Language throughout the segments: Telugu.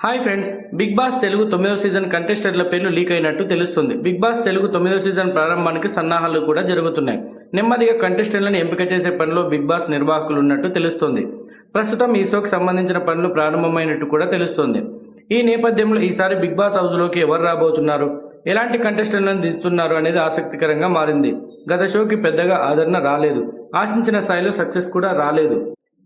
Hi friends, Bigg Boss Telugu 9వ సీజన్ కంటెస్టెంట్ల పేర్లు లీక్ అయినట్టు తెలుస్తుంది. బిగ్ బాస్ తెలుగు 9వ సీజన్ ప్రారంభానికి సన్నాహాలు కూడా జరుగుతున్నాయి. నెమ్మదిగా కంటెస్టెంట్లను ఎంపిక చేసే పనిలో బిగ్ బాస్ నిర్వాహకులు ఉన్నట్టు తెలుస్తోంది. ప్రస్తుతం ఈ షోకి సంబంధించిన పనులు ప్రారంభమైనట్టు కూడా తెలుస్తోంది. ఈ నేపథ్యంలో ఈసారి బిగ్ బాస్ హౌస్లోకి ఎవరు రాబోతున్నారు, ఎలాంటి కంటెస్టెంట్లను దిస్తున్నారు అనేది ఆసక్తికరంగా మారింది. గత షోకి పెద్దగా ఆదరణ రాలేదు, ఆశించిన స్థాయిలో సక్సెస్ కూడా రాలేదు.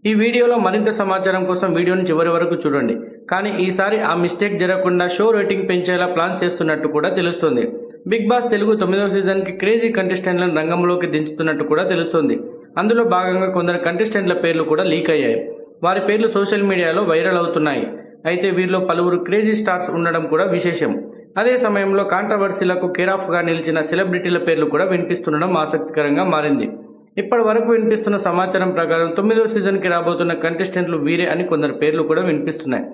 ఈ వీడియోలో మరింత సమాచారం కోసం వీడియోని చివరి వరకు చూడండి. కానీ ఈసారి ఆ మిస్టేక్ జరగకుండా షో రేటింగ్ పెంచేలా ప్లాన్ చేస్తున్నట్టు కూడా తెలుస్తుంది. బిగ్ బాస్ తెలుగు 9వ సీజన్కి క్రేజీ కంటెస్టెంట్లను రంగంలోకి దించుతున్నట్టు కూడా తెలుస్తుంది. అందులో భాగంగా కొందరు కంటెస్టెంట్ల పేర్లు కూడా లీక్ అయ్యాయి. వారి పేర్లు సోషల్ మీడియాలో వైరల్ అవుతున్నాయి. అయితే వీరిలో పలువురు క్రేజీ స్టార్స్ ఉండడం కూడా విశేషం. అదే సమయంలో కాంట్రవర్సీలకు కేరాఫ్గా నిలిచిన సెలబ్రిటీల పేర్లు కూడా వినిపిస్తుండడం ఆసక్తికరంగా మారింది. ఇప్పటి వరకు వినిపిస్తున్న సమాచారం ప్రకారం 9వ సీజన్కి రాబోతున్న కంటెస్టెంట్లు వీరే అని కొందరు పేర్లు కూడా వినిపిస్తున్నాయి.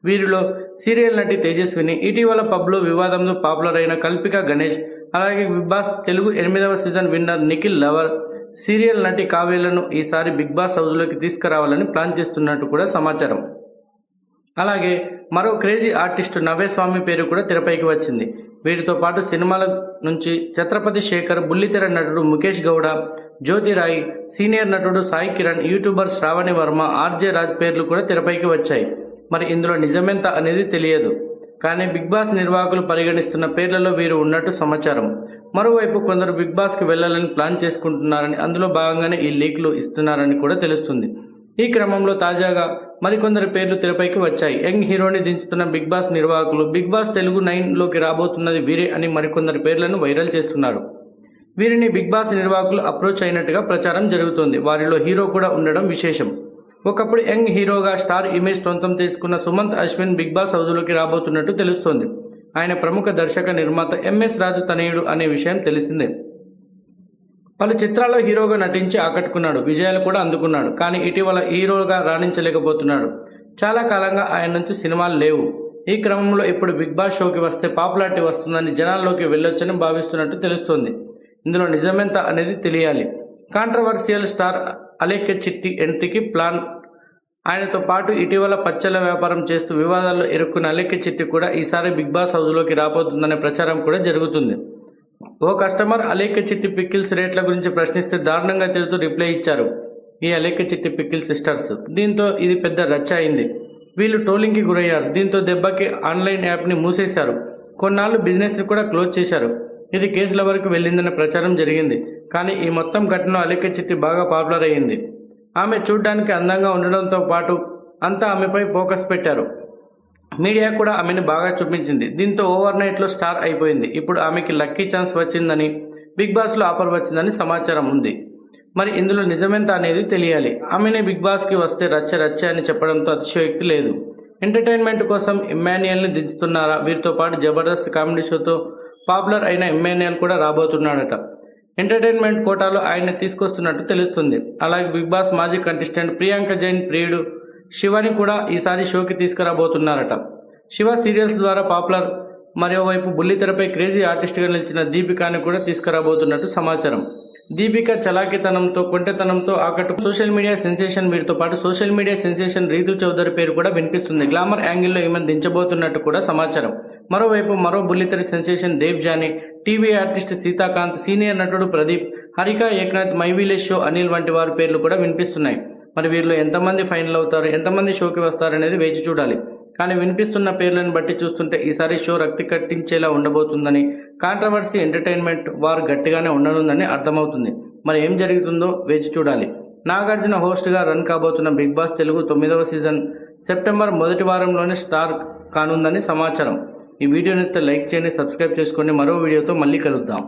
వీరిలో సీరియల్ నటి తేజస్విని, ఇటీవల పబ్లో వివాదంలో పాపులర్ అయిన కల్పిక గణేష్, అలాగే బిగ్ బాస్ తెలుగు 8వ season winner Nikhil lover, serial నటి కావ్యలను ఈసారి బిగ్ బాస్ హౌస్లోకి తీసుకురావాలని ప్లాన్ చేస్తున్నట్టు కూడా సమాచారం. అలాగే మరో క్రేజీ ఆర్టిస్టు నవ్యస్వామి పేరు కూడా తెరపైకి వచ్చింది. వీరితో పాటు సినిమాల నుంచి ఛత్రపతి శేఖర్, బుల్లితెర నటుడు ముఖేష్ గౌడ, జ్యోతిరాయ్, సీనియర్ నటుడు సాయి కిరణ్, యూట్యూబర్ శ్రావణి వర్మ, ఆర్జే రాజ్ పేర్లు కూడా తెరపైకి వచ్చాయి. మరి ఇందులో నిజమెంత అనేది తెలియదు. కానీ బిగ్ బాస్ నిర్వాహకులు పరిగణిస్తున్న పేర్లలో వీరు ఉన్నట్టు సమాచారం. మరోవైపు కొందరు బిగ్ బాస్కి వెళ్లాలని ప్లాన్ చేసుకుంటున్నారని, అందులో భాగంగానే ఈ లీక్లు ఇస్తున్నారని కూడా తెలుస్తుంది. ఈ క్రమంలో తాజాగా మరికొందరు పేర్లు తెరపైకి వచ్చాయి. యంగ్ హీరోని దించుతున్న బిగ్ బాస్ నిర్వాహకులు బిగ్ బాస్ తెలుగు 9లోకి రాబోతున్నది వీరే అని మరికొందరు పేర్లను వైరల్ చేస్తున్నారు. వీరిని బిగ్ బాస్ నిర్వాహకులు అప్రోచ్ అయినట్టుగా ప్రచారం జరుగుతోంది. వారిలో హీరో కూడా ఉండడం విశేషం. ఒకప్పుడు యంగ్ హీరోగా స్టార్ ఇమేజ్ సొంతం చేసుకున్న సుమంత్ అశ్విన్ బిగ్ బాస్ హౌస్లోకి రాబోతున్నట్టు తెలుస్తోంది. ఆయన ప్రముఖ దర్శక నిర్మాత ఎంఎస్ రాజు తనయుడు అనే విషయం తెలిసిందే. పలు చిత్రాల్లో హీరోగా నటించి ఆకట్టుకున్నాడు, విజయాలు కూడా అందుకున్నాడు. కానీ ఇటీవల హీరోగా రాణించలేకపోతున్నాడు. చాలా కాలంగా ఆయన నుంచి సినిమాలు లేవు. ఈ క్రమంలో ఇప్పుడు బిగ్ బాస్ షోకి వస్తే పాపులారిటీ వస్తుందని, జనాల్లోకి వెళ్ళొచ్చని భావిస్తున్నట్టు తెలుస్తోంది. ఇందులో నిజమెంత అనేది తెలియాలి. కాంట్రవర్షియల్ స్టార్ అలేఖ్య చిట్టి ఎంట్రీకి ప్లాన్. ఆయనతో పాటు ఇటీవల పచ్చళ్ళ వ్యాపారం చేస్తూ వివాదాల్లో ఇరుక్కున్న అలేఖ్య చిట్టి కూడా ఈసారి బిగ్ బాస్ హౌస్లోకి రాబోతుందనే ప్రచారం కూడా జరుగుతుంది. ఓ కస్టమర్ అలేఖ్య చిట్టి పికిల్స్ రేట్ల గురించి ప్రశ్నిస్తే దారుణంగా తిరుగుతూ రిప్లై ఇచ్చారు ఈ అలేఖ్య చిట్టి పికిల్ సిస్టర్స్. దీంతో ఇది పెద్ద రచ్చ అయింది. వీళ్ళు ట్రోలింగ్కి గురయ్యారు. దీంతో దెబ్బకి ఆన్లైన్ యాప్ని మూసేశారు. కొన్నాళ్ళు బిజినెస్ని కూడా క్లోజ్ చేశారు. ఇది కేసుల వరకు వెళ్ళిందనే ప్రచారం జరిగింది. కానీ ఈ మొత్తం ఘటనలో అలేఖ్య చిట్టి బాగా పాపులర్ అయ్యింది. ఆమె చూడ్డానికి అందంగా ఉండడంతో పాటు అంతా ఆమెపై ఫోకస్ పెట్టారు. మీడియా కూడా ఆమెను బాగా చూపించింది. దీంతో ఓవర్ నైట్లో స్టార్ అయిపోయింది. ఇప్పుడు ఆమెకి లక్కీ ఛాన్స్ వచ్చిందని, బిగ్ బాస్లో ఆఫర్ వచ్చిందని సమాచారం ఉంది. మరి ఇందులో నిజమెంత అనేది తెలియాలి. ఆమెనే బిగ్ బాస్కి వస్తే రచ్చ అని చెప్పడంతో అతిశయోక్తి లేదు. ఎంటర్టైన్మెంట్ కోసం ఇమ్మాన్యుయల్ని దించుతున్నారా? వీరితో పాటు జబర్దస్త్ కామెడీ షోతో పాపులర్ అయిన ఇమ్మాన్యుయల్ కూడా రాబోతున్నాడట. ఎంటర్టైన్మెంట్ కోటాలో ఆయన్ని తీసుకొస్తున్నట్టు తెలుస్తుంది. అలాగే బిగ్ బాస్ మాజీ కంటెస్టెంట్ ప్రియాంక జైన్ ప్రియుడు శివని కూడా ఈసారి షోకి తీసుకురాబోతున్నారట. శివ సీరియల్స్ ద్వారా పాపులర్. మరోవైపు బుల్లితెరపై క్రేజీ ఆర్టిస్ట్గా నిలిచిన దీపికాని కూడా తీసుకురాబోతున్నట్టు సమాచారం. దీపిక చలాకీతనంతో, కొంటెతనంతో సోషల్ మీడియా సెన్సేషన్. వీరితో పాటు social media sensation Ritu Chaudhary పేరు కూడా వినిపిస్తుంది. గ్లామర్ యాంగిల్లో ఈమెను దించబోతున్నట్టు కూడా సమాచారం. మరోవైపు మరో బుల్లితెర sensation Dev Johnny, TV artist Sitakant, senior నటుడు Pradeep, Harika Eknath, my village show Anil వంటి వారి పేర్లు కూడా వినిపిస్తున్నాయి. మరి వీరిలో ఎంతమంది ఫైనల్ అవుతారు, ఎంతమంది షోకి వస్తారనేది వేచి చూడాలి. కానీ వినిపిస్తున్న పేర్లను బట్టి చూస్తుంటే ఈసారి షో రక్తి కట్టించేలా ఉండబోతుందని, కాంట్రవర్సీ ఎంటర్టైన్మెంట్ వార్ గట్టిగానే ఉండనుందని అర్థమవుతుంది. మరి ఏం జరుగుతుందో వేచి చూడాలి. నాగార్జున హోస్ట్గా రన్ కాబోతున్న బిగ్ బాస్ తెలుగు 9వ సీజన్ సెప్టెంబర్ మొదటి వారంలోనే స్టార్ట్ కానుందని సమాచారం. ఈ వీడియోని లైక్ చేయండి, సబ్స్క్రైబ్ చేసుకోండి. మరో వీడియోతో మళ్ళీ కలుద్దాం.